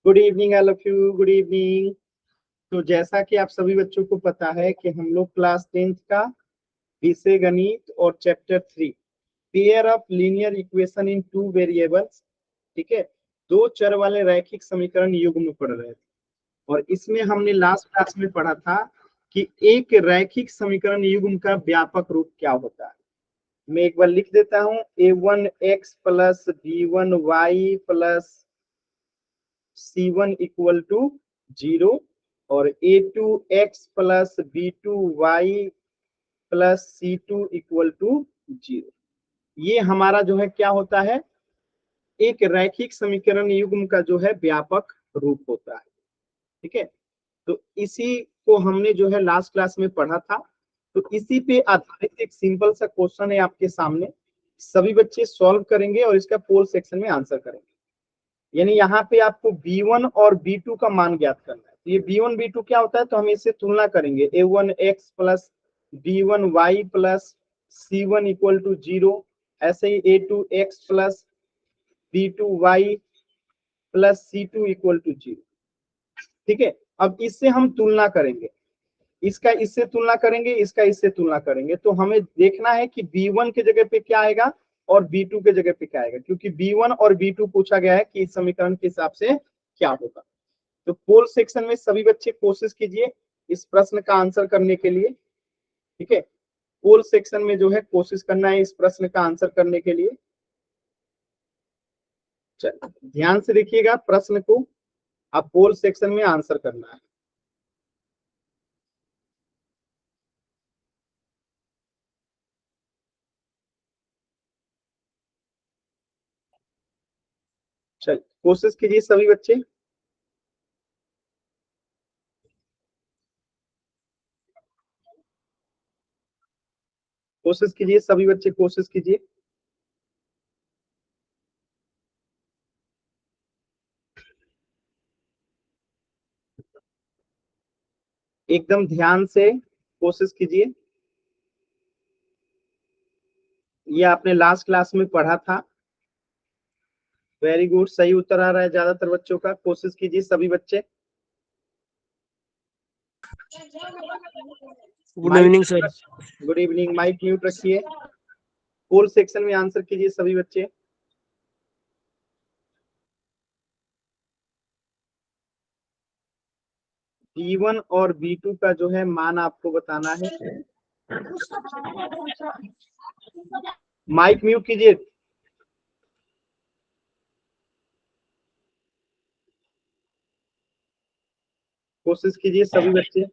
Good evening all of you, good evening. तो जैसा कि आप सभी बच्चों को पता है कि हम लोग क्लास 10th का विषय गणित और chapter 3 pair of linear equation in two variables, ठीक है, दो चर वाले रैखिक समीकरण युग्म में पढ़ रहे थे। और इसमें हमने लास्ट क्लास में पढ़ा था कि एक रैखिक समीकरण युग्म का व्यापक रूप क्या होता है। मैं एक बार लिख देता हूं, a1x plus b1y plus c1 equal to 0 और a2x plus b2y plus c2 equal to 0। ये हमारा जो है क्या होता है, एक रैखिक समीकरण युग्म का जो है व्यापक रूप होता है। ठीक है, तो इसी को हमने जो है लास्ट क्लास में पढ़ा था। तो इसी पे आधारित एक सिंपल सा क्वेश्चन है आपके सामने, सभी बच्चे सॉल्व करेंगे और इसका पोल सेक्शन में आंसर करेंगे। यानी यहाँ पे आपको b1 और b2 का मान ज्ञात करना है। तो ये b1 b2 क्या होता है, तो हम इससे तुलना करेंगे, a1x plus b1y plus c1 equal to 0। ऐसे ही a2x plus b2y plus c2 equal to 0। ठीक है, अब इससे हम तुलना करेंगे, इसका इससे तुलना करेंगे, इसका इससे तुलना करेंगे। तो हमें देखना है कि b1 के जगह पे क्या आएगा और b2 के जगह पे क्या आएगा, क्योंकि b1 और b2 पूछा गया है कि इस समीकरण के हिसाब से क्या होगा। तो पोल सेक्शन में सभी बच्चे कोशिश कीजिए इस प्रश्न का आंसर करने के लिए। ठीक है, पोल सेक्शन में जो है कोशिश करना है इस प्रश्न का आंसर करने के लिए। चलिए ध्यान से देखिएगा प्रश्न को, आप पोल सेक्शन में आंसर करना है। चलिए कोशिश कीजिए सभी बच्चे। कोशिश कीजिए सभी बच्चे, कोशिश कीजिए। एकदम ध्यान से कोशिश कीजिए। ये आपने लास्ट क्लास में पढ़ा था। वेरी गुड, सही उत्तर आ रहा है ज्यादातर बच्चों का। कोशिश कीजिए सभी बच्चे। Good evening sir. Good evening, mic mute रखिए। पोल सेक्शन में आंसर कीजिए सभी बच्चे। b1 और b2 का जो है मान आपको बताना है। माइक म्यूट कीजिए। कोशिश कीजिए सभी बच्चे।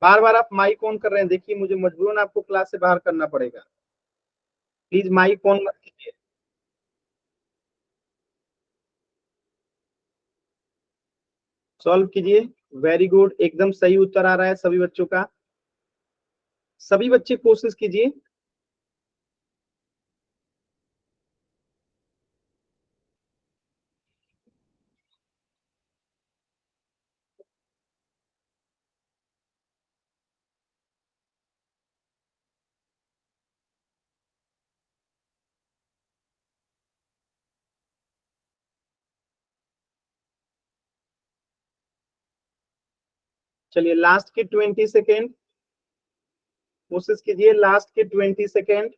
बार बार आप माइक ऑन कर रहे हैं, देखिए मुझे मजबूरन आपको क्लास से बाहर करना पड़ेगा। प्लीज माइक ऑन मत कीजिए। सॉल्व कीजिए। वेरी गुड, एकदम सही उत्तर आ रहा है सभी बच्चों का। सभी बच्चे कोशिश कीजिए। चलिए लास्ट के 20 सेकेंड, कोशिश कीजिए लास्ट के 20 सेकेंड।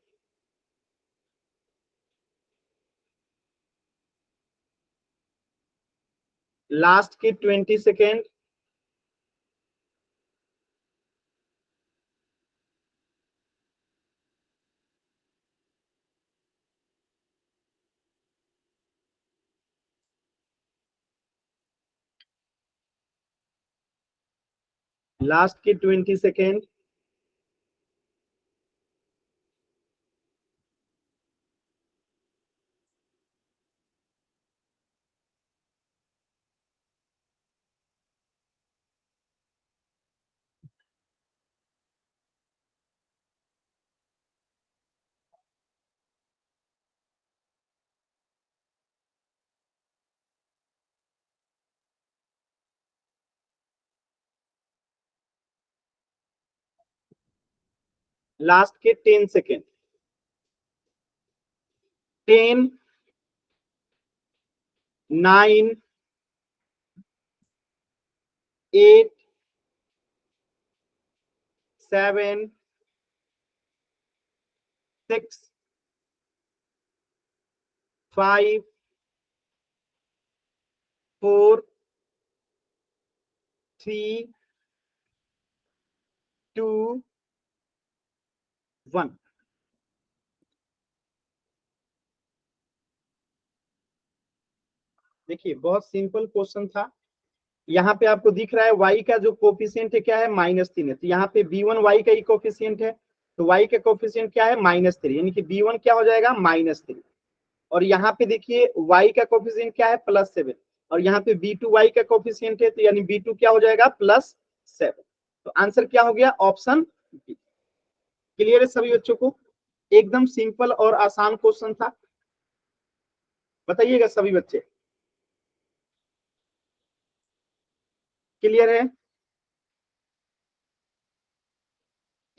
लास्ट के 20 सेकेंड। लास्ट के 20 सेकेंड। लास्ट के 10 सेकेंड। 10, 9, 8 7 6 5 4 3 2 1। देखिए बहुत सिंपल क्वेश्चन था। यहाँ पे आपको दिख रहा है y का जो कोफिशिएंट है क्या है, -3 है। तो यहाँ पे b1 y का ही कोफिशिएंट है, तो y का कोफिशिएंट क्या है, -3, यानी कि b1 क्या हो जाएगा, -3। और यहाँ पे देखिए y का कोफिशिएंट क्या है, +7। और यहाँ पे b2 y का कोफिशिएंट है, तो यानी b2 क्या हो जाएगा, +7। तो आंसर क्या हो गया, ऑप्शन बी। क्लियर है सभी बच्चों को? एकदम सिंपल और आसान क्वेश्चन था। बताइएगा सभी बच्चे, क्लियर है?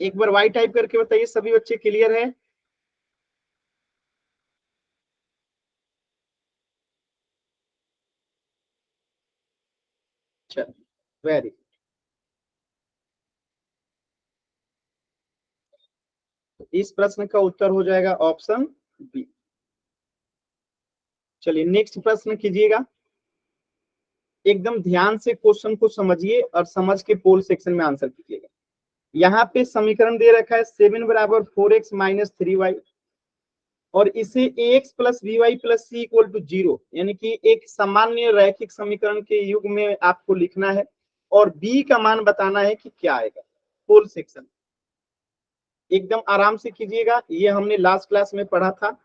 एक बार y टाइप करके बताइए सभी बच्चे, क्लियर है? चलो वेरी। इस प्रश्न का उत्तर हो जाएगा ऑप्शन बी। चलिए नेक्स्ट प्रश्न कीजिएगा। एकदम ध्यान से क्वेश्चन को समझिए और समझ के पोल सेक्शन में आंसर कीजिएगा। यहाँ पे समीकरण दे रखा है 7 बराबर 4x माइनस 3y, और इसे ax plus B Y plus C equal to 0, यानी कि एक सामान्य रैखिक समीकरण के युग में आपको लिखना है और b का मान बताना है कि क्या आएगा। पोल सेक्शन एकदम आराम से कीजिएगा, ये हमने लास्ट क्लास में पढ़ा था।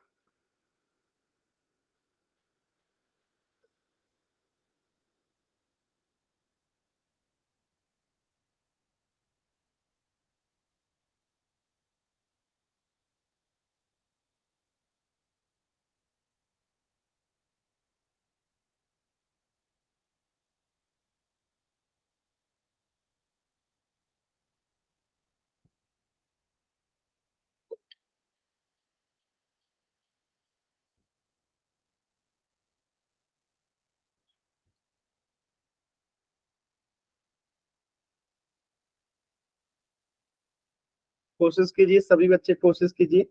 कोशिश कीजिए सभी बच्चे, कोशिश कीजिए।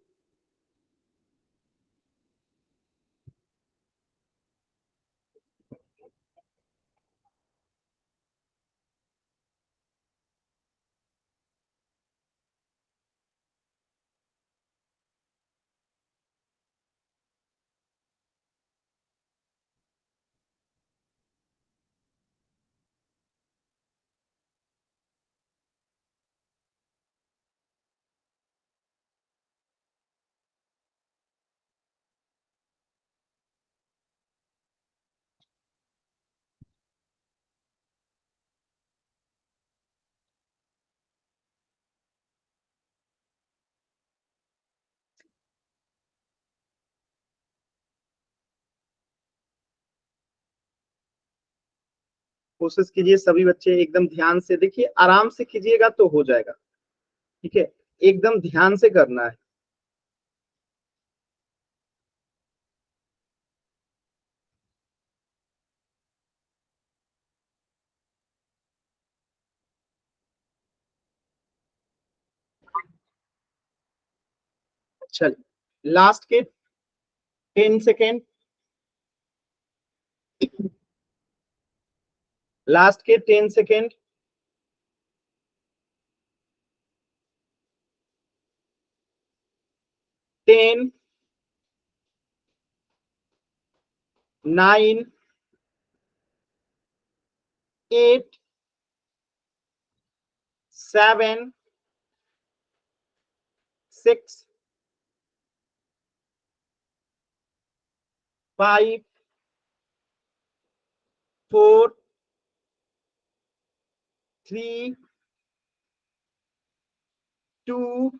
कोशिश कीजिए सभी बच्चे, एकदम ध्यान से देखिए, आराम से कीजिएगा तो हो जाएगा। ठीक है, एकदम ध्यान से करना है। चल लास्ट के 10 सेकेंड, लास्ट के 10 सेकेंड। 10 9 8 7 6 5 4 3 2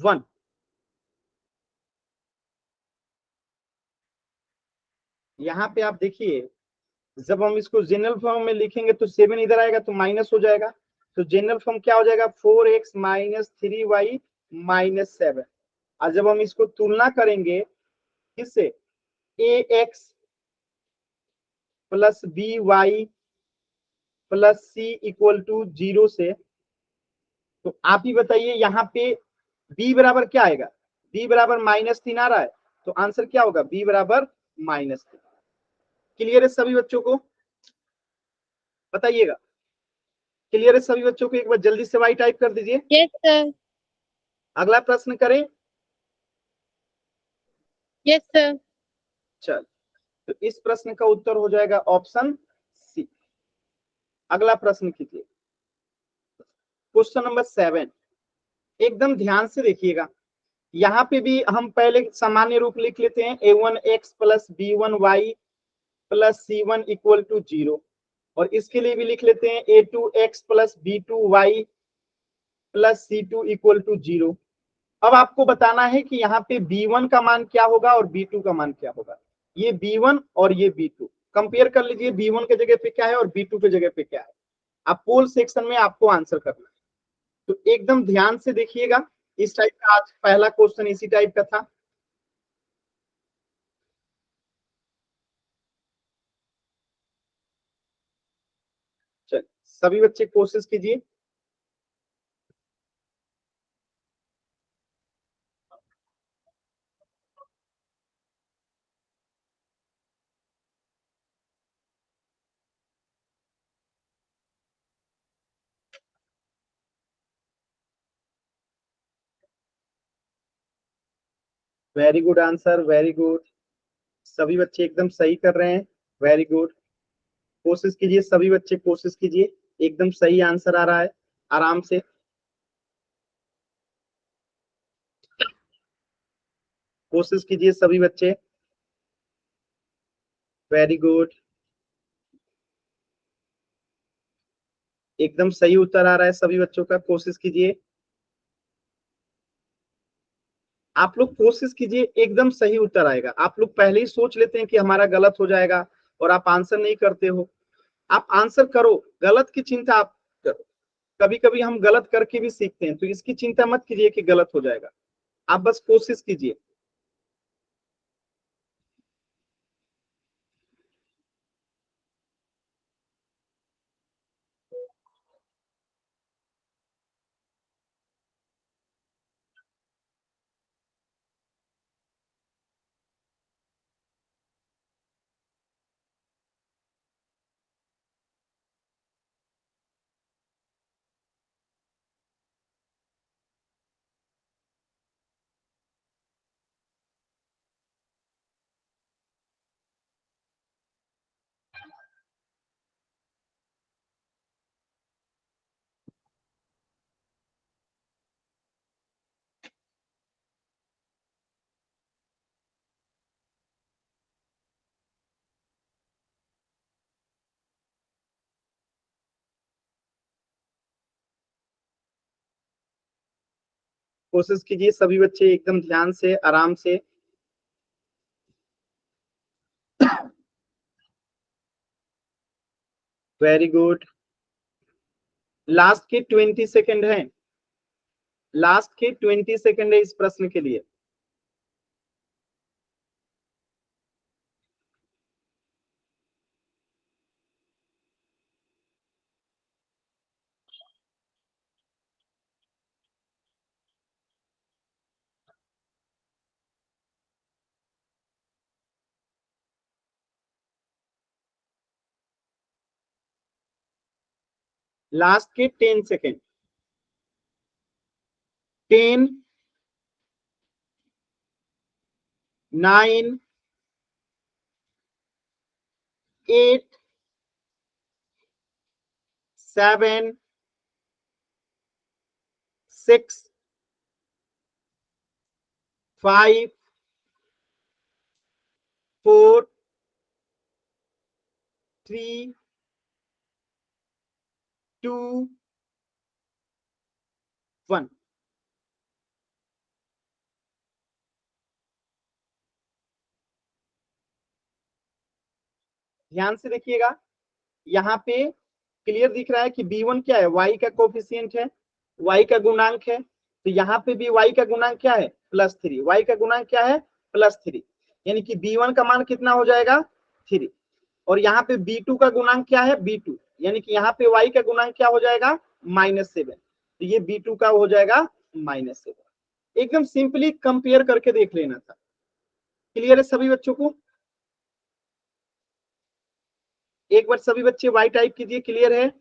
1। यहाँ पे आप देखिए, जब हम इसको जनरल फॉर्म में लिखेंगे तो 7 इधर आएगा तो माइनस हो जाएगा। तो जनरल फॉर्म क्या हो जाएगा, 4x माइनस 3y माइनस 7। और जब हम इसको तुलना करेंगे किससे, ax plus B Y plus C equal to 0 से, तो आप ही बताइए यहाँ पे b बराबर क्या आएगा? b बराबर -3 आ रहा है, तो आंसर क्या होगा? b बराबर -3। क्लियर है सभी बच्चों को? बताइएगा। क्लियर है सभी बच्चों को? एक बार जल्दी से वाई टाइप कर दीजिए। Yes sir. अगला प्रश्न करें। Yes sir. चल, तो इस प्रश्न का उत्तर हो जाएगा ऑप्शन सी। अगला प्रश्न कीजिए, क्वेश्चन नंबर 7। एकदम ध्यान से देखिएगा, यहाँ पे भी हम पहले सामान्य रूप लिख लेते हैं, a1x plus b1y plus c1 equal to 0, और इसके लिए भी लिख लेते हैं a2x plus b2y plus c2 equal to 0। अब आपको बताना है कि यहाँ पे b1 का मान क्या होगा और b2 का मान क्या होगा। ये b1 और ये b2 कंपेयर कर लीजिए, b1 के जगह पे क्या है और b2 के जगह पे क्या है। आप पोल सेक्शन में आपको आंसर करना है, तो एकदम ध्यान से देखिएगा। इस टाइप का आज पहला क्वेश्चन इसी टाइप का था। चल, सभी बच्चे कोशिश कीजिए। Very good answer, very good. सभी बच्चे एकदम सही कर रहे हैं, वेरी गुड। कोशिश कीजिए सभी बच्चे, कोशिश कीजिए, एकदम सही आंसर आ रहा है। आराम से कोशिश कीजिए सभी बच्चे, वेरी गुड। एकदम सही उत्तर आ रहा है सभी बच्चों का, कोशिश कीजिए। आप लोग कोशिश कीजिए, एकदम सही उत्तर आएगा। आप लोग पहले ही सोच लेते हैं कि हमारा गलत हो जाएगा और आप आंसर नहीं करते हो। आप आंसर करो, गलत की चिंता आप करो। कभी कभी हम गलत करके भी सीखते हैं, तो इसकी चिंता मत कीजिए कि गलत हो जाएगा। आप बस कोशिश कीजिए। कोशिश कीजिए सभी बच्चे, एकदम ध्यान से, आराम से। Very good. लास्ट के 20 सेकंड है, लास्ट के 20 सेकंड है इस प्रश्न के लिए। लास्ट के 10 सेकंड। 10, 9, 8, 7, 6, 5, 4, 3, 2, 1। ध्यान से देखिएगा, यहाँ पे क्लियर दिख रहा है कि b1 क्या है? y का कोफिशिएंट है, y का गुणांक है। तो यहाँ पे भी y का गुणांक क्या है? +3। y का गुणांक क्या है? +3। यानी कि b1 का मान कितना हो जाएगा? 3। और यहाँ पे b2 का गुणांक क्या है? b2। यानी कि यहाँ पे y का गुणांक क्या हो जाएगा -7, तो ये b2 का हो जाएगा -7। एकदम सिंपली कंपेयर करके देख लेना था। क्लियर है सभी बच्चों को? एक बार सभी बच्चे y टाइप कीजिए। क्लियर है?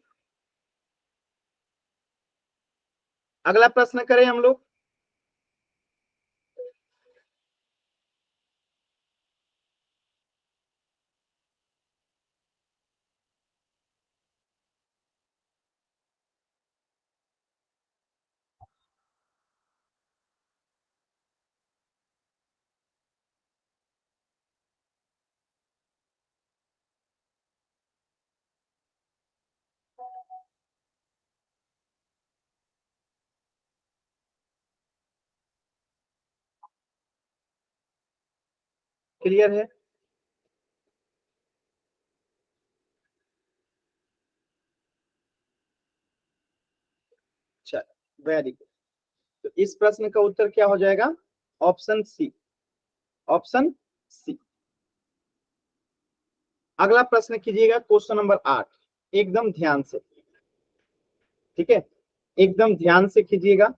अगला प्रश्न करें हम लोग। क्लियर है? चलो वेरी गुड। तो इस प्रश्न का उत्तर क्या हो जाएगा? Option C. Option C. अगला प्रश्न कीजिएगा, क्वेश्चन नंबर 8। एकदम ध्यान से, ठीक है, एकदम ध्यान से कीजिएगा।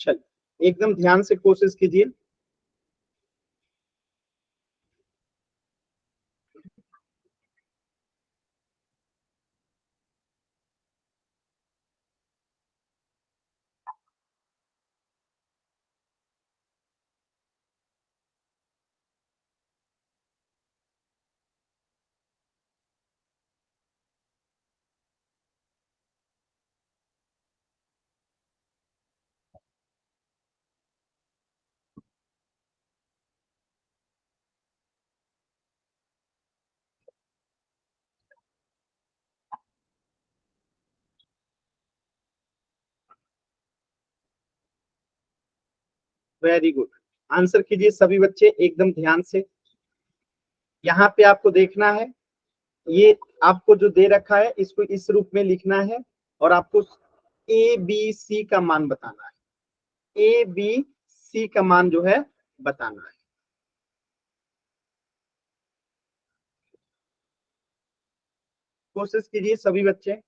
चलिए एकदम ध्यान से कोशिश कीजिए। Very good. आंसर कीजिए सभी बच्चे एकदम ध्यान से। यहाँ पे आपको देखना है, ये आपको जो दे रखा है इसको इस रूप में लिखना है और आपको ए बी सी का मान बताना है। ए बी सी का मान जो है बताना है। कोशिश कीजिए सभी बच्चे।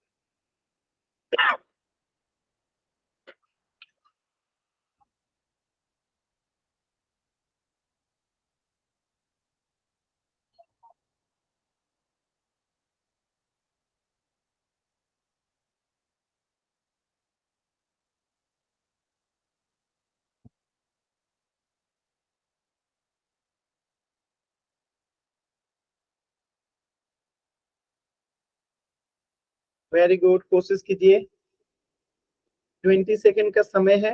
वेरी गुड, कोशिश कीजिए। 20 सेकेंड का समय है।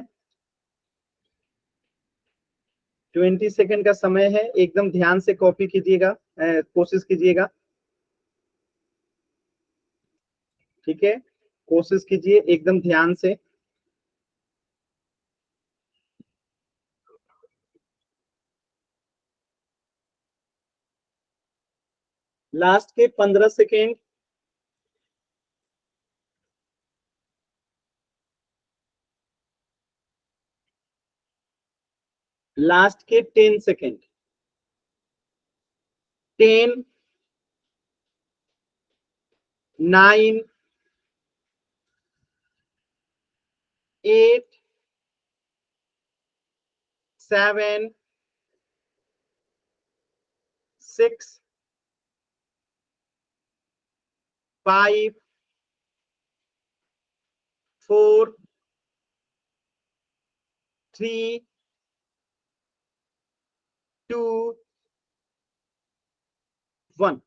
20 सेकेंड का समय है, एकदम ध्यान से कॉपी कीजिएगा, कोशिश कीजिएगा। ठीक है, कोशिश कीजिए एकदम ध्यान से। लास्ट के 15 सेकेंड। लास्ट के 10 सेकेंड। 10, 9, 8, 7, 6, 5, 4, 3, 2, 1।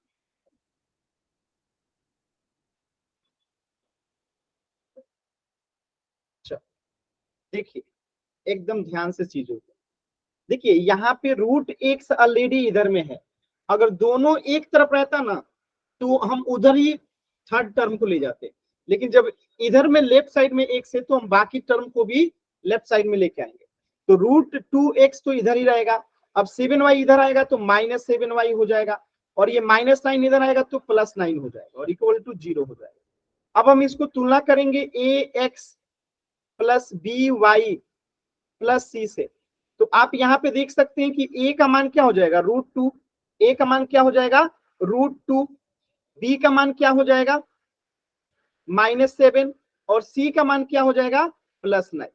देखिए एकदम ध्यान से चीजों को देखिए। यहाँ पे रूट एक्स ऑलरेडी इधर में है। अगर दोनों एक तरफ रहता ना तो हम उधर ही थर्ड टर्म को ले जाते, लेकिन जब इधर में लेफ्ट साइड में एक्स है तो हम बाकी टर्म को भी लेफ्ट साइड में लेके आएंगे। तो रूट 2x तो इधर ही रहेगा। अब 7y इधर आएगा तो -7y हो जाएगा। और ये -9 इधर आएगा तो +9 हो जाएगा और इक्वल टू 0 हो जाएगा। अब हम इसको तुलना करेंगे ax plus B Y plus C से, तो आप यहाँ पे देख सकते हैं कि a का मान क्या हो जाएगा √2, a का मान क्या हो जाएगा √2, b का मान क्या हो जाएगा -7 और c का मान क्या हो जाएगा +9।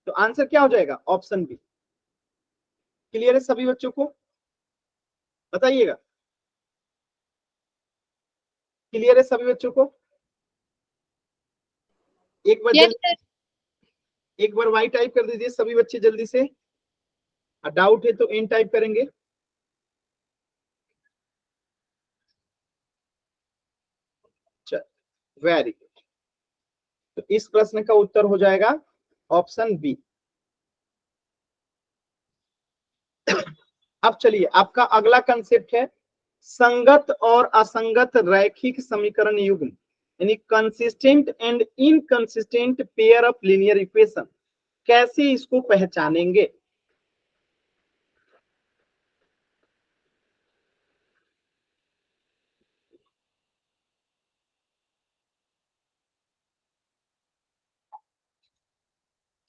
तो आंसर क्या हो जाएगा ऑप्शन बी। क्लियर है सभी बच्चों को? बताइएगा, क्लियर है सभी बच्चों को? एक बार यस जल्दी, सर। एक बार वाई टाइप कर दीजिए सभी बच्चे जल्दी से, डाउट है तो एन टाइप करेंगे। चल, वेरी गुड। तो इस प्रश्न का उत्तर हो जाएगा ऑप्शन बी। अब चलिए आपका अगला कंसेप्ट है संगत और असंगत रैखिक समीकरण युग्म, यानी consistent and inconsistent pair of linear equation. कैसे इसको पहचानेंगे?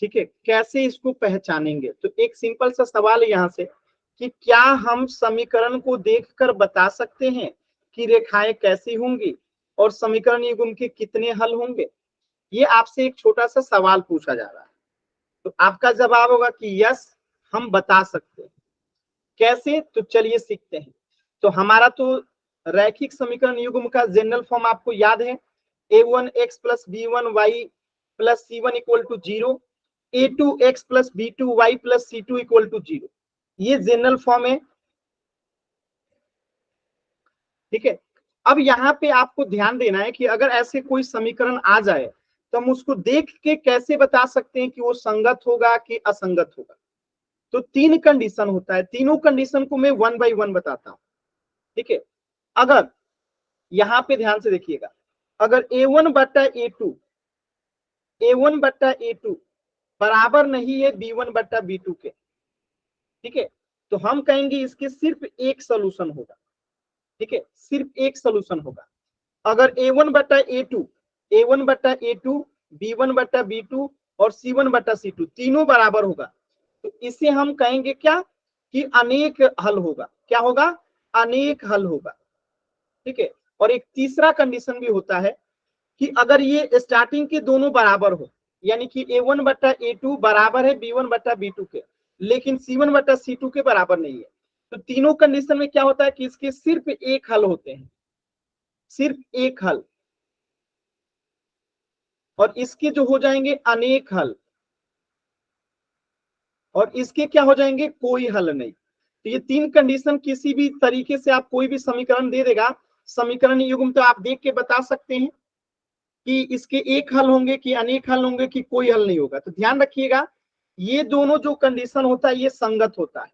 ठीक है, कैसे इसको पहचानेंगे? तो एक सिंपल सा सवाल है यहाँ से कि क्या हम समीकरण को देखकर बता सकते हैं कि रेखाएं कैसी होंगी और समीकरण युग्म के कितने हल होंगे? ये आपसे एक छोटा सा सवाल पूछा जा रहा है, तो आपका जवाब होगा कि यस, हम बता सकते हैं। कैसे? तो चलिए सीखते हैं। तो हमारा तो रैखिक समीकरण युग्म का जनरल फॉर्म आपको याद है, a1x plus b1y plus c1 equal to 0, a2x plus b2y plus c2 equal to 0। ये जनरल फॉर्म है। ठीक है, अब यहाँ पे आपको ध्यान देना है कि अगर ऐसे कोई समीकरण आ जाए तो हम उसको देख के कैसे बता सकते हैं कि वो संगत होगा कि असंगत होगा। तो तीन कंडीशन होता है, तीनों कंडीशन को मैं 1 बाई 1 बताता हूं। ठीक है, अगर यहां पे ध्यान से देखिएगा, अगर a1 बट्टा a2 बराबर नहीं है b1 बट्टा b2 के, ठीक है, तो हम कहेंगे इसके सिर्फ एक सोल्यूशन होगा। ठीक है, सिर्फ एक सोल्यूशन होगा। अगर a1 बट्टा a2 b1 बट्टा b2 और c1 बट्टा c2 तीनों बराबर होगा, तो इसे हम कहेंगे क्या कि अनेक हल होगा। क्या होगा? अनेक हल होगा। ठीक है, और एक तीसरा कंडीशन भी होता है कि अगर ये स्टार्टिंग के दोनों बराबर हो, यानी कि a1 बट्टा a2 बराबर है b1 बट्टा b2 के, लेकिन c1 बट्टा c2 के बराबर नहीं है, तो तीनों कंडीशन में क्या होता है कि इसके सिर्फ एक हल होते हैं, सिर्फ एक हल, और इसके जो हो जाएंगे अनेक हल, और इसके क्या हो जाएंगे कोई हल नहीं। तो ये तीन कंडीशन किसी भी तरीके से आप कोई भी समीकरण दे देगा, समीकरण युग्म, तो आप देख के बता सकते हैं कि इसके एक हल होंगे कि अनेक हल होंगे कि कोई हल नहीं होगा। तो ध्यान रखिएगा, ये दोनों जो कंडीशन होता है ये संगत होता है,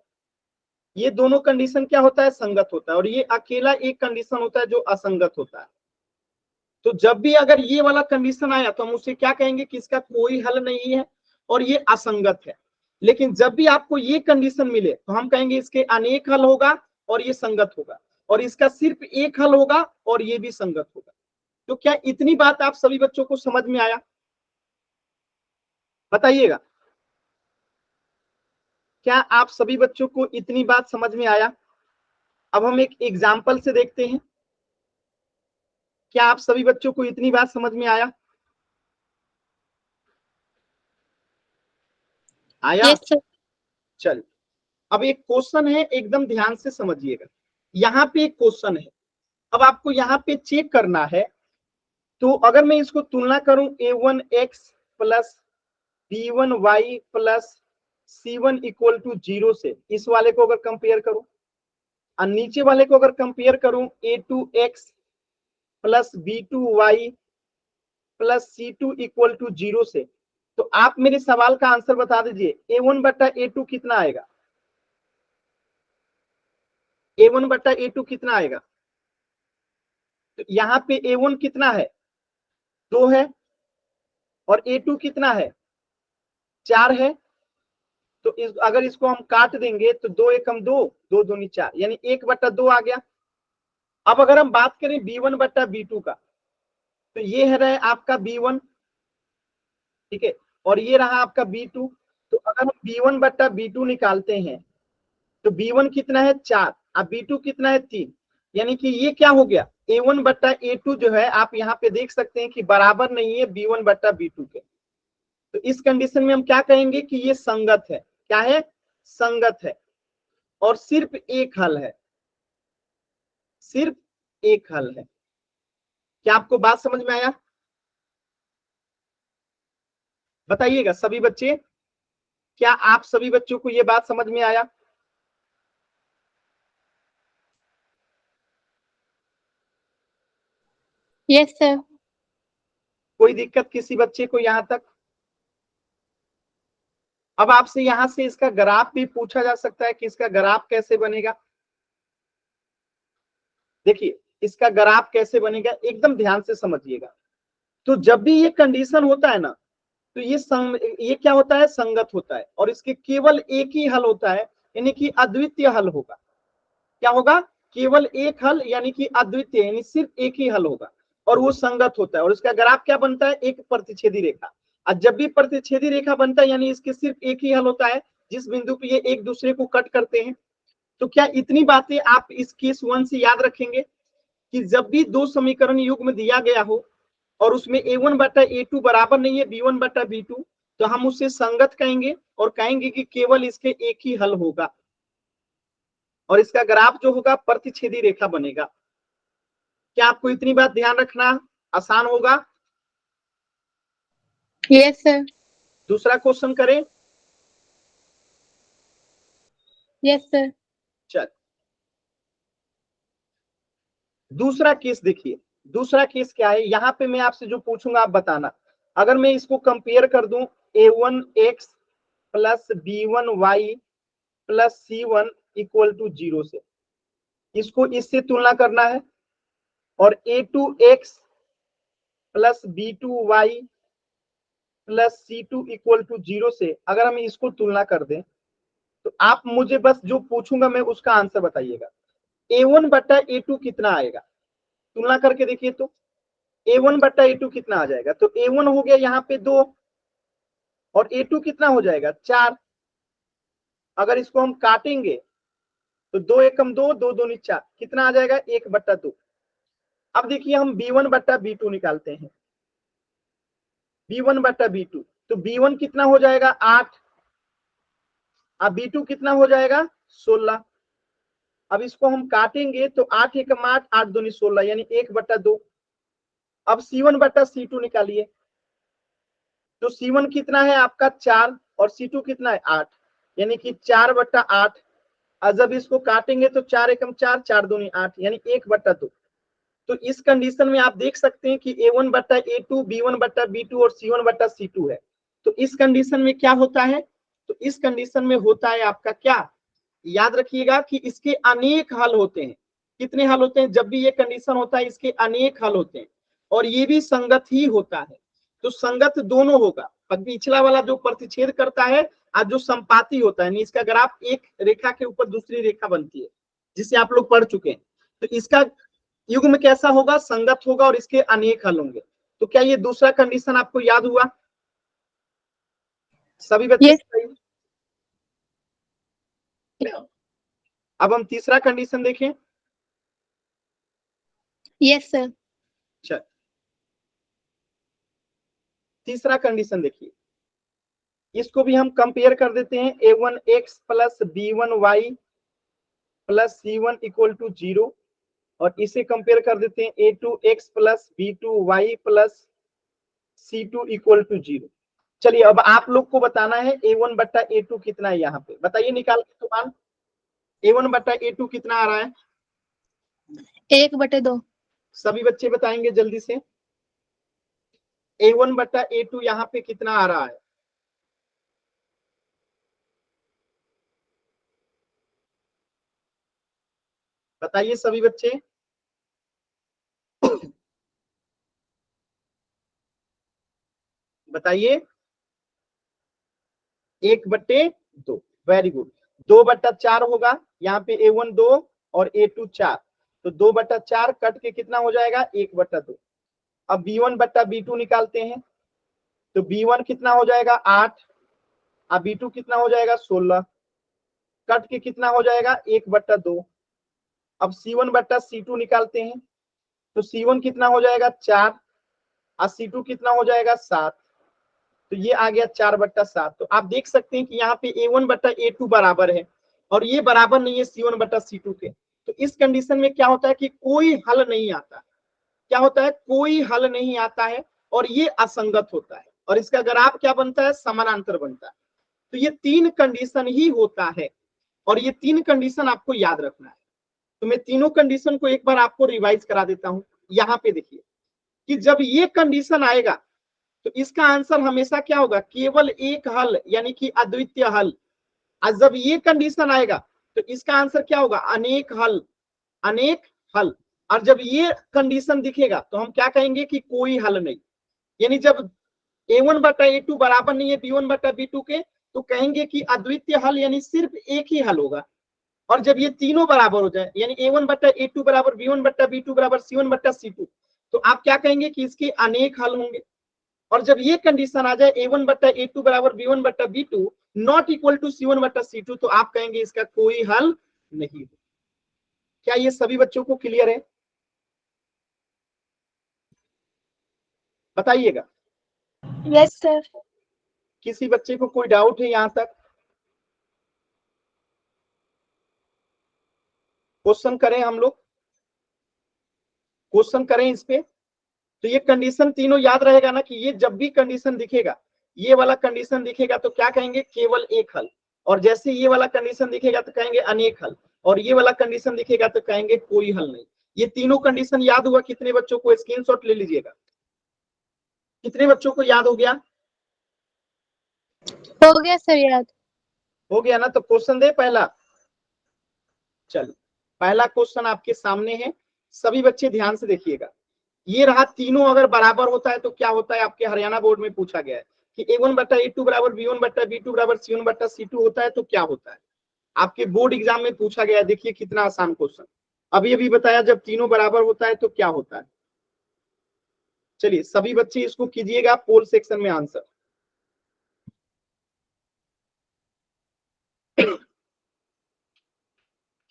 ये दोनों कंडीशन क्या होता है संगत होता है, और ये अकेला एक कंडीशन होता है जो असंगत होता है। तो जब भी अगर ये वाला कंडीशन आया तो हम उसे क्या कहेंगे कि इसका कोई हल नहीं है और ये असंगत है। लेकिन जब भी आपको ये कंडीशन मिले तो हम कहेंगे इसके अनेक हल होगा और ये संगत होगा, और इसका सिर्फ एक हल होगा और ये भी संगत होगा। तो क्या इतनी बात आप सभी बच्चों को समझ में आया? बताइएगा, क्या आप सभी बच्चों को इतनी बात समझ में आया? अब हम एक एग्जाम्पल से देखते हैं, क्या आप सभी बच्चों को इतनी बात समझ में आया? आया? Yes sir. चल, अब एक क्वेश्चन है, एकदम ध्यान से समझिएगा। यहाँ पे एक क्वेश्चन है, अब आपको यहाँ पे चेक करना है। तो अगर मैं इसको तुलना करूं a1x plus b1y plus c1 equal to 0 से, इस वाले को अगर कंपेयर करूं और नीचे वाले को अगर कंपेयर करूं a2x plus b2y plus c2 equal to 0 से, तो आप मेरे सवाल का आंसर बता दीजिए a1 बट्टा a2 कितना आएगा? a1 बट्टा a2 कितना आएगा? तो यहाँ पे a1 कितना है 2 है, और a2 कितना है 4 है। तो अगर इसको हम काट देंगे तो 2 एकम 2, 2 दूनी 4, यानी 1 बट्टा 2 आ गया। अब अगर हम बात करें B1 बट्टा B2 का, तो ये है रहा आपका B1, ठीक है, और ये रहा आपका B2। तो अगर हम B1 बट्टा B2 निकालते हैं तो B1 कितना है 4 और B2 कितना है 3, यानी कि ये क्या हो गया A1 बट्टा A2 जो है आप यहाँ पे देख सकते हैं कि बराबर नहीं है B1 बट्टा B2 के। तो इस कंडीशन में हम क्या कहेंगे कि ये संगत है। क्या है? संगत है। और सिर्फ एक हल है, सिर्फ एक हल है। क्या आपको बात समझ में आया? बताइएगा सभी बच्चे, क्या आप सभी बच्चों को ये बात समझ में आया? Yes sir. कोई दिक्कत किसी बच्चे को यहां तक? अब आपसे यहां से इसका ग्राफ भी पूछा जा सकता है कि इसका ग्राफ कैसे बनेगा। देखिए इसका ग्राफ कैसे बनेगा, एकदम ध्यान से समझिएगा। तो जब भी ये कंडीशन होता है ना, तो ये क्या होता है, संगत होता है, और इसके केवल एक ही हल होता है, यानी कि अद्वितीय हल होगा। क्या होगा? केवल एक हल, यानी कि अद्वितीय, यानी सिर्फ एक ही हल होगा, और वो संगत होता है। और इसका ग्राफ क्या बनता है? एक प्रतिच्छेदी रेखा। और जब भी प्रतिच्छेदी रेखा बनता है, यानी इसके सिर्फ एक ही हल होता है, जिस बिंदु पे ये एक दूसरे को कट करते हैं। तो क्या इतनी बातें आप इस केस 1 से याद रखेंगे कि जब भी दो समीकरण युग्म दिया गया हो और उसमें A1 बटा A2 बराबर नहीं है B1 बटा B2, तो हम उसे संगत कहेंगे और कहेंगे कि केवल इसके एक ही हल होगा, और इसका ग्राफ जो होगा प्रतिच्छेदी रेखा बनेगा। क्या आपको इतनी बात ध्यान रखना आसान होगा? Yes sir. दूसरा क्वेश्चन करें? Yes sir. चल दूसरा केस देखिए। दूसरा केस क्या है, यहां पे मैं आपसे जो पूछूंगा आप बताना। अगर मैं इसको कंपेयर कर दूं A1x plus B1y plus C1 equal to 0 से, इसको इससे तुलना करना है। और A2x plus B2y plus C2 equal to 0 से अगर हम इसको तुलना कर दें, तो आप मुझे बस जो पूछूंगा मैं उसका आंसर बताइएगा। A1 बट्टा A2 कितना आएगा? तुलना करके देखिए तो A1 बट्टा A2 कितना आ जाएगा? तो A1 हो गया यहाँ पे 2, और A2 कितना हो जाएगा 4। अगर इसको हम काटेंगे तो 2 एकम 2, 2 दूनी 4, कितना आ जाएगा 1 बट्टा 2। अब देखिए हम B1 बट्टा B2 निकालते हैं। B1 बट्टा B2, तो B1 कितना हो जाएगा 8, अब B2 कितना हो जाएगा 16। अब इसको हम काटेंगे तो 8 एकम 8, 8 दूनी 16, यानी 1 बट्टा 2। अब C1 बट्टा C2 निकालिए, तो C1 कितना है आपका 4 और C2 कितना है 8, यानी कि 4 बट्टा 8। और जब इसको काटेंगे तो 4 एकम 4, 4 दूनी 8, यानी 1 बट्टा 2। तो इस कंडीशन में आप देख सकते हैं कि A1 बट्टा A2, B1 बट्टा B2 और C1 बट्टा C2 है। तो इस कंडीशन में क्या होता है? तो इस कंडीशन में होता है आपका क्या, याद रखिएगा कि इसके अनेक हल होते हैं। कितने हल होते हैं? जब भी ये कंडीशन होता है इसके अनेक हल होते हैं, और ये भी संगत ही होता है। तो संगत दोनों होगा, पिछला वाला जो प्रतिच्छेद करता है और जो संपाती होता है, इसका ग्राफ एक रेखा के ऊपर दूसरी रेखा बनती है, जिसे आप लोग पढ़ चुके हैं। तो इसका युग्म कैसा होगा? संगत होगा, और इसके अनेक हल होंगे। तो क्या ये दूसरा कंडीशन आपको याद हुआ सभी बच्चे? यस। अब हम तीसरा कंडीशन देखें। Yes sir. चल तीसरा कंडीशन देखिए, इसको भी हम कंपेयर कर देते हैं। A1x plus B1y plus C1 equal to 0, और इसे कंपेयर कर देते हैं A2x plus B2y plus C2 equal to 0। चलिए अब आप लोग को बताना है A1 बट्टा A2 कितना है, यहाँ पे बताइए निकाल के तुमान। A1 बट्टा A2 कितना आ रहा है? 1/2। सभी बच्चे बताएंगे जल्दी से। A1 बट्टा A2 यहाँ पे कितना आ रहा है? बताइए सभी बच्चे। बताइए 1/2। Very good. 2/4 होगा, यहाँ पे A1 2 और A2 4। तो 2/4 कट के कितना हो जाएगा 1/2। अब b1 बट्टा b2 निकालते हैं, तो b1 कितना हो जाएगा 8, अब b2 कितना हो जाएगा 16, कट के कितना हो जाएगा 1/2। अब c1 बट्टा c2 निकालते हैं, तो c1 कितना हो जाएगा 4 और c2 कितना हो जाएगा 7, तो ये आ गया 4/7। तो आप देख सकते हैं कि यहाँ पे a1 बट्टा a2 बराबर है और ये बराबर नहीं है c1 बट्टा c2 के। तो इस कंडीशन में क्या होता है कि कोई हल नहीं आता। क्या होता है, कोई हल नहीं आता है और ये असंगत होता है और इसका ग्राफ क्या बनता है, समानांतर बनता है। तो ये 3 कंडीशन ही होता है और ये 3 कंडीशन आपको याद रखना है। तो मैं तीनों कंडीशन को एक बार आपको रिवाइज करा देता हूं। यहाँ पे देखिए कि जब ये कंडीशन आएगा तो इसका आंसर हमेशा क्या होगा, केवल एक हल यानी कि अद्वितीय हल। और जब ये कंडीशन आएगा तो इसका आंसर क्या होगा, अनेक हल, अनेक हल। और जब ये कंडीशन दिखेगा तो हम क्या कहेंगे कि कोई हल नहीं। यानी जब a1 बटा a2 बराबर नहीं है b1 बटा b2 के, तो कहेंगे कि अद्वितीय हल यानी सिर्फ एक ही हल होगा। और जब ये तीनों बराबर हो जाए यानी a1 बटा a2 बराबर b1 बटा b2 बराबर c1 बटा c2, तो आप क्या कहेंगे कि इसके अनेक हल होंगे। और जब ये कंडीशन आ जाए a1 बटा a2 बराबर b1 बटा b2 not equal to c1 बटा c2, तो आप कहेंगे इसका कोई हल नहीं। क्या ये सभी बच्चों को क्लियर है, बताइएगा। Yes, sir. किसी बच्चे को कोई डाउट है यहां तक, क्वेश्चन करें हम लोग, क्वेश्चन करें इस पे। तो ये कंडीशन तीनों याद रहेगा ना कि ये जब भी कंडीशन दिखेगा, ये वाला कंडीशन दिखेगा तो क्या कहेंगे, केवल एक हल। और जैसे ये वाला कंडीशन दिखेगा तो कहेंगे अनेक हल, और ये वाला कंडीशन दिखेगा तो कहेंगे कोई हल नहीं। ये तीनों कंडीशन याद हुआ कितने बच्चों को, स्क्रीनशॉट ले लीजिएगा। कितने बच्चों को याद हो गया, हो गया सर याद। हो गया ना। तो क्वेश्चन दे पहला। चलिए पहला क्वेश्चन आपके सामने है, सभी बच्चे ध्यान से देखिएगा। ये रहा, तीनों अगर बराबर होता है तो क्या होता है, आपके हरियाणा बोर्ड में पूछा गया है कि a1 बट्टा a2 बराबर b1 बट्टा b2 बराबर c1 बट्टा c2 होता है तो क्या होता है। आपके बोर्ड एग्जाम में पूछा गया है, देखिए कितना आसान क्वेश्चन। अभी अभी बताया जब तीनों बराबर होता है तो क्या होता है। चलिए सभी बच्चे इसको कीजिएगा पोल सेक्शन में आंसर।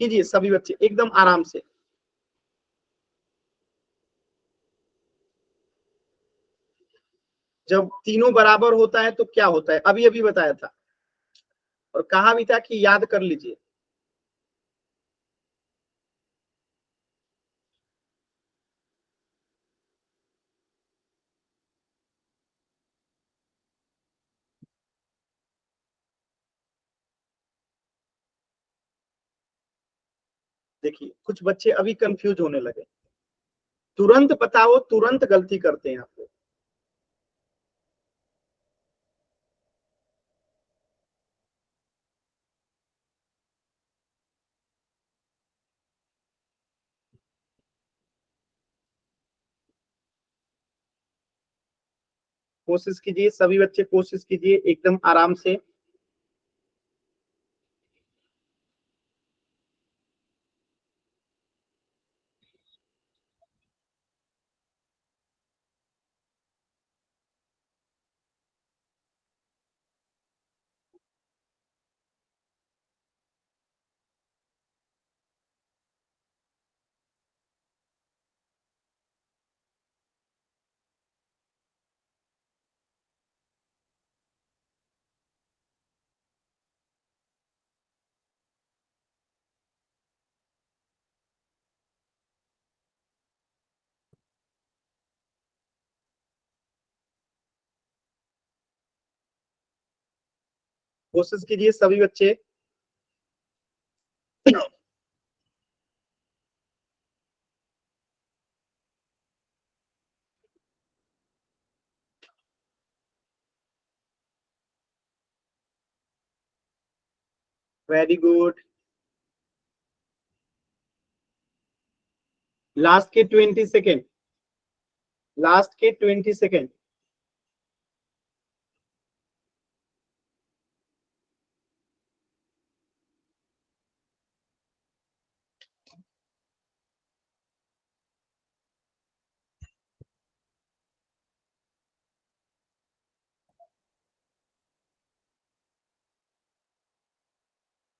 कीजिए सभी बच्चे एकदम आराम से। जब तीनों बराबर होता है तो क्या होता है, अभी अभी बताया था और कहा भी था कि याद कर लीजिए। देखिए कुछ बच्चे अभी कंफ्यूज होने लगे, तुरंत बताओ, तुरंत गलती करते हैं आप लोग। कोशिश कीजिए सभी बच्चे, कोशिश कीजिए एकदम आराम से। कोशिश कीजिए सभी बच्चे। Very good. लास्ट के 20 सेकेंड, लास्ट के 20 सेकेंड।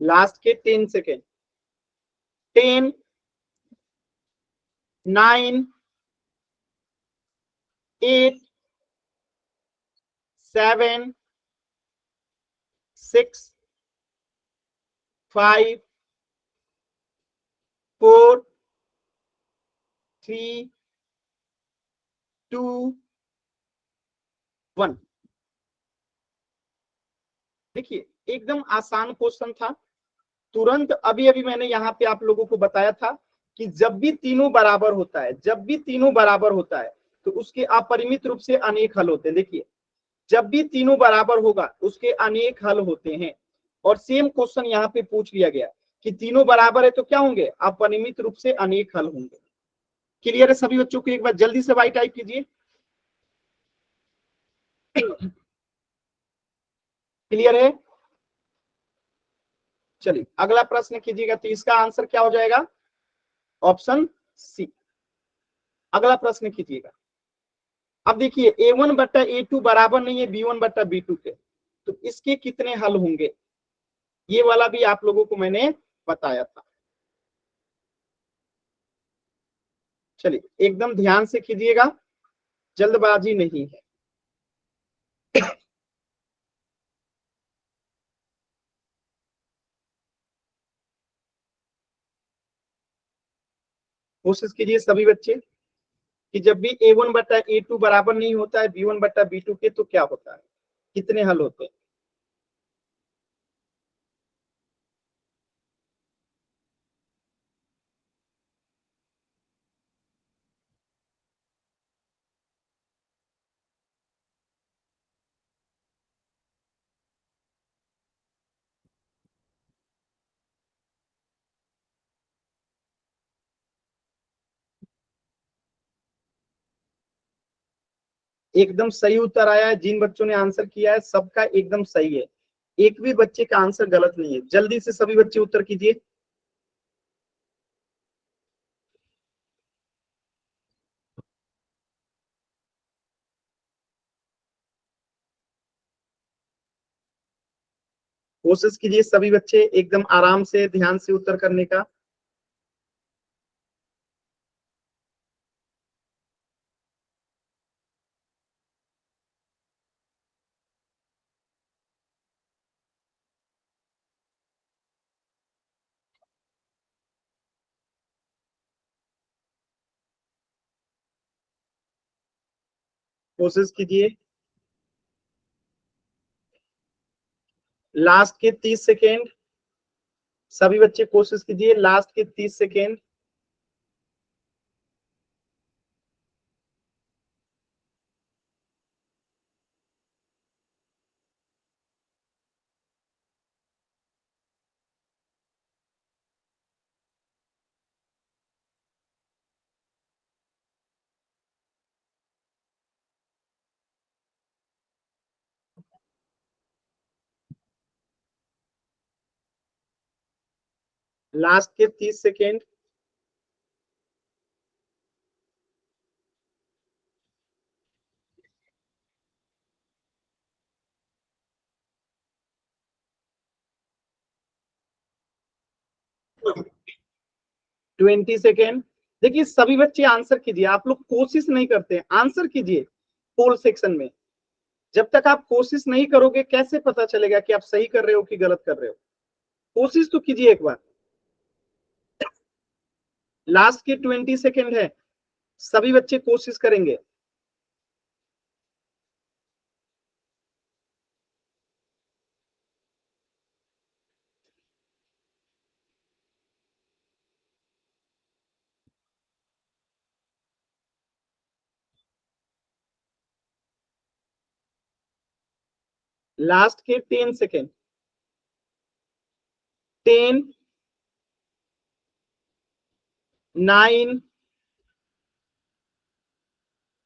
लास्ट के 10 सेकेंड। 10, 9, 8, 7, 6, 5, 4, 3, 2, 1। देखिए एकदम आसान क्वेश्चन था। तुरंत अभी अभी मैंने यहाँ पे आप लोगों को बताया था कि जब भी तीनों बराबर होता है, जब भी तीनों बराबर होता है तो उसके अपरिमित रूप से अनेक हल होते हैं। देखिए जब भी तीनों बराबर होगा उसके अनेक हल होते हैं। और सेम क्वेश्चन यहाँ पे पूछ लिया गया कि तीनों बराबर है तो क्या होंगे, अपरिमित रूप से अनेक हल होंगे। क्लियर है सभी बच्चों को? एक बार जल्दी से वाई टाइप कीजिए। क्लियर है? चलिए अगला प्रश्न कीजिएगा। तो इसका आंसर क्या हो जाएगा? Option C. अगला प्रश्न कीजिएगा। अब देखिए A1/A2 बराबर नहीं है B1/B2 के, तो इसके कितने हल होंगे, ये वाला भी आप लोगों को मैंने बताया था। चलिए एकदम ध्यान से कीजिएगा, जल्दबाजी नहीं है। कोशिश कीजिए सभी बच्चे कि जब भी A1/A2 बराबर नहीं होता है B1/B2 के तो क्या होता है, कितने हल होते हैं। एकदम सही उत्तर आया है। जिन बच्चों ने आंसर किया है सबका एकदम सही है, एक भी बच्चे का आंसर गलत नहीं है। जल्दी से सभी बच्चे उत्तर कीजिए। कोशिश कीजिए सभी बच्चे एकदम आराम से ध्यान से उत्तर करने का। कोशिश कीजिए। लास्ट के 30 सेकेंड। सभी बच्चे कोशिश कीजिए, लास्ट के 30 सेकेंड। लास्ट के 30 सेकेंड। Twenty second. देखिए सभी बच्चे आंसर कीजिए, आप लोग कोशिश नहीं करते हैं, आंसर कीजिए पोल सेक्शन में। जब तक आप कोशिश नहीं करोगे कैसे पता चलेगा कि आप सही कर रहे हो कि गलत कर रहे हो? कोशिश तो कीजिए एक बार। लास्ट के 20 सेकेंड है, सभी बच्चे कोशिश करेंगे। लास्ट के 10 सेकेंड। 10, 9,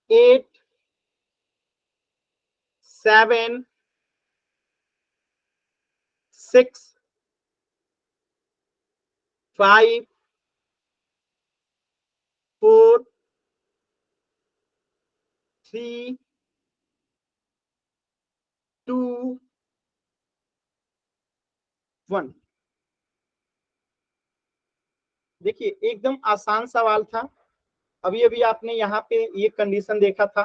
8, 7, 6, 5, 4, 3, 2, 1। देखिए एकदम आसान सवाल था। अभी अभी आपने यहाँ पे ये कंडीशन देखा था,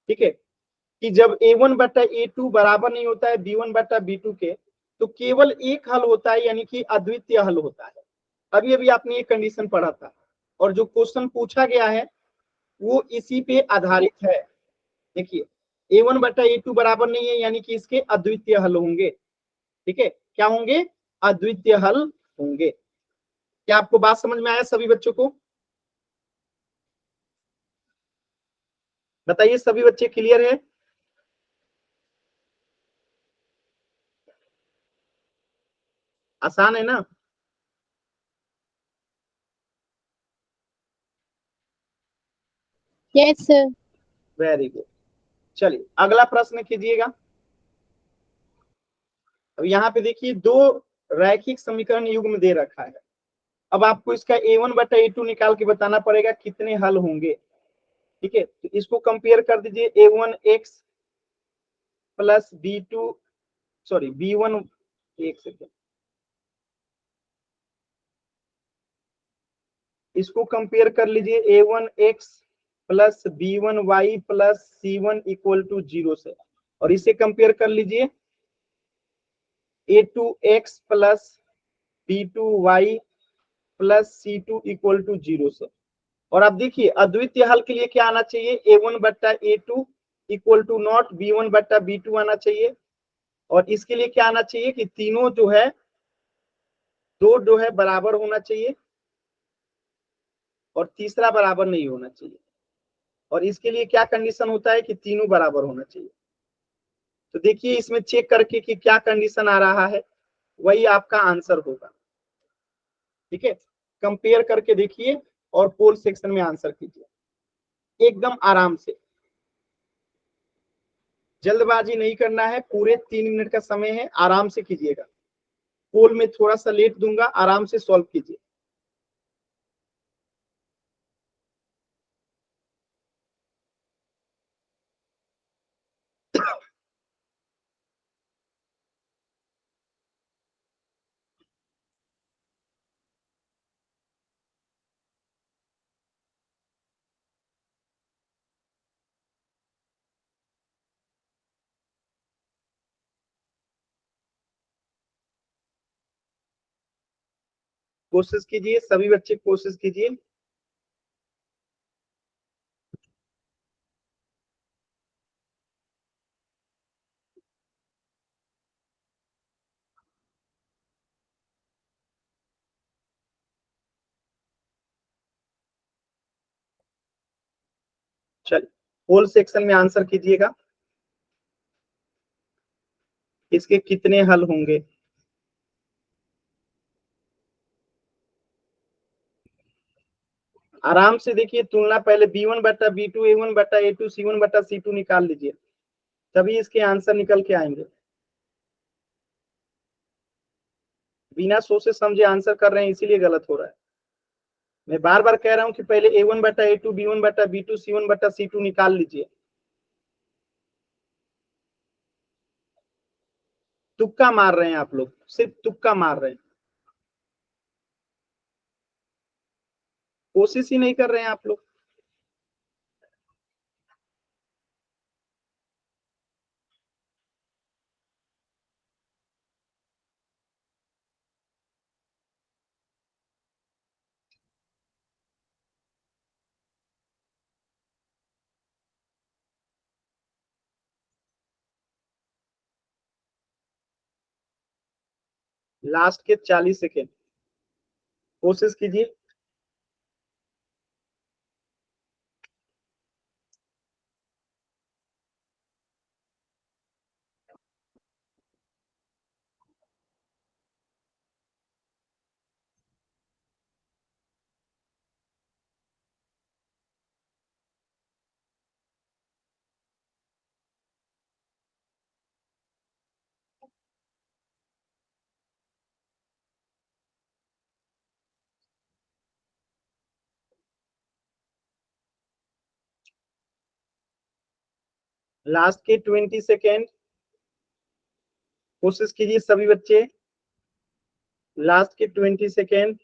ठीक है, कि जब a1 बटा a2 बराबर नहीं होता है b1 बटा b2 के, तो केवल एक हल होता है, यानी कि अद्वितीय हल होता है। अभी अभी आपने ये कंडीशन पढ़ा था, और जो क्वेश्चन पूछा गया है वो इसी पे आधारित है। देखिए a1 बटा a2 बराबर नहीं है, यानी कि इसके अद्वितीय हल होंगे। ठीक है, क्या होंगे? अद्वितीय हल होंगे। क्या आपको बात समझ में आया सभी बच्चों को? बताइए सभी बच्चे, क्लियर है? आसान है ना? Yes sir. Very good. चलिए अगला प्रश्न कीजिएगा। अब यहाँ पे देखिए दो रैखिक समीकरण युग्म दे रखा है। अब आपको इसका a1 बटा a2 निकाल के बताना पड़ेगा कितने हल होंगे। ठीक है, तो इसको कंपेयर कर दीजिए, a1x plus b2, sorry b1, एक सेकेंड, इसको कंपेयर कर लीजिए a1x plus b1y plus c1 equal to 0 से, और इसे कंपेयर कर लीजिए a2x plus b2y plus c2 equal to 0 से। और अब देखिए अद्वितीय हल के लिए क्या आना चाहिए, a1 बट्टा a2 equal to not b1 बट्टा b2 आना चाहिए। और इसके लिए क्या आना चाहिए कि तीनों जो है, दो जो है बराबर होना चाहिए, और तीसरा बराबर नहीं होना चाहिए। और इसके लिए क्या कंडीशन होता है कि तीनों बराबर होना चाहिए। तो देखिए इसमें चेक करके कि क्या कंडीशन आ रहा है, वही आपका आंसर होगा। ठीक है, कंपेयर करके देखिए और पोल सेक्शन में आंसर कीजिए एकदम आराम से। जल्दबाजी नहीं करना है, पूरे 3 मिनट का समय है, आराम से कीजिएगा। पोल में थोड़ा सा लेट दूंगा, आराम से सॉल्व कीजिए। कोशिश कीजिए सभी बच्चे, कोशिश कीजिए। चलिए पोल सेक्शन में आंसर कीजिएगा, इसके कितने हल होंगे। आराम से देखिए, तुलना पहले b1 बटा b2, a1 बटा a2, c1 बटा c2 निकाल लीजिए, तभी इसके आंसर निकल के आएंगे। बिना सोचे समझे आंसर कर रहे हैं, इसीलिए गलत हो रहा है। मैं बार बार कह रहा हूं कि पहले a1 बटा a2, b1 बटा b2, c1 बटा c2 निकाल लीजिए। तुक्का मार रहे हैं आप लोग, सिर्फ तुक्का मार रहे हैं, कोशिश ही नहीं कर रहे हैं आप लोग। लास्ट के 40 सेकेंड, कोशिश कीजिए। लास्ट के 20 सेकेंड, कोशिश कीजिए सभी बच्चे। लास्ट के 20 सेकेंड।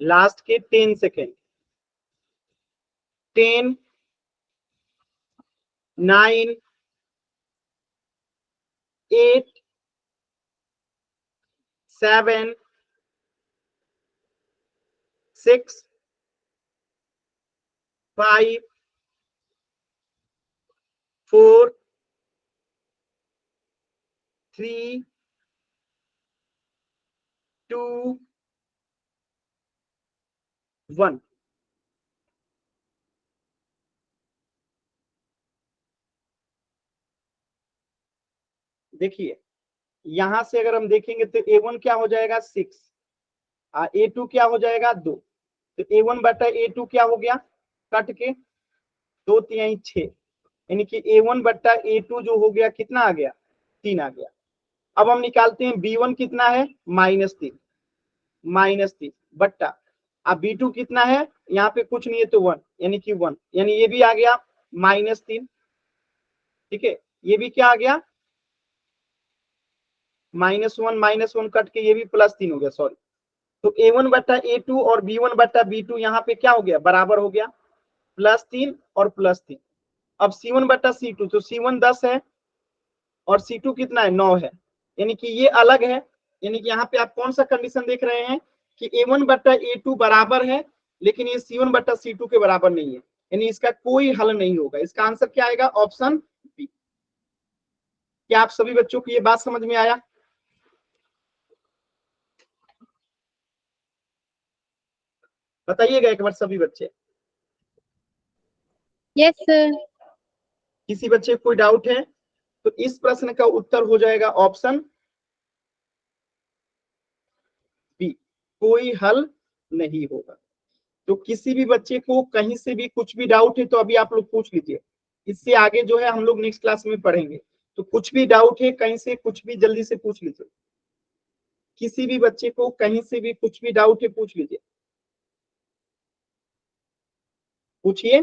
लास्ट के 10 सेकेंड। 10, 9, 8, 7, 6, 5, 4, 3, 2, 1। देखिए यहां से अगर हम देखेंगे तो A1 क्या हो जाएगा 6, A2 क्या हो जाएगा 2। तो A1 बटा A2 क्या हो गया, कट के 2 3 6, यानी कि A1 बटा A2 जो हो गया कितना आ गया, 3 आ गया। अब हम निकालते हैं B1 कितना है -3 बट्टा, अब B2 कितना है, यहाँ पे कुछ नहीं है तो 1, यानी कि 1, यानी ये भी आ गया -3। ठीक है, ये भी क्या आ गया -1 कट के ये भी +3 हो गया, सॉरी। तो A1 बट्टा A2 और B1 बट्टा B2 यहाँ पे क्या हो गया, बराबर हो गया, +3 और +3। अब C1 बट्टा C2, तो C1 10 है और C2 कितना है 9 है, यानी कि ये अलग है। यानी कि यहाँ पे आप कौन सा कंडीशन देख रहे हैं कि A1 बट्टा A2 बराबर है, लेकिन ये C1 बट्टा C2 के बराबर नहीं है, यानी इसका कोई हल नहीं होगा। इसका आंसर क्या आएगा, ऑप्शन बी। क्या आप सभी बच्चों को ये बात समझ में आया? बताइएगा एक बार सभी बच्चे। Yes sir. किसी बच्चे को कोई डाउट है तो इस प्रश्न का उत्तर हो जाएगा ऑप्शन बी, कोई हल नहीं होगा। तो किसी भी बच्चे को कहीं से भी कुछ भी डाउट है तो अभी आप लोग पूछ लीजिए, इससे आगे जो है हम लोग नेक्स्ट क्लास में पढ़ेंगे। तो कुछ भी डाउट है कहीं से कुछ भी जल्दी से पूछ लीजिए, किसी भी बच्चे को कहीं से भी कुछ भी डाउट है पूछ लीजिए, पूछिए।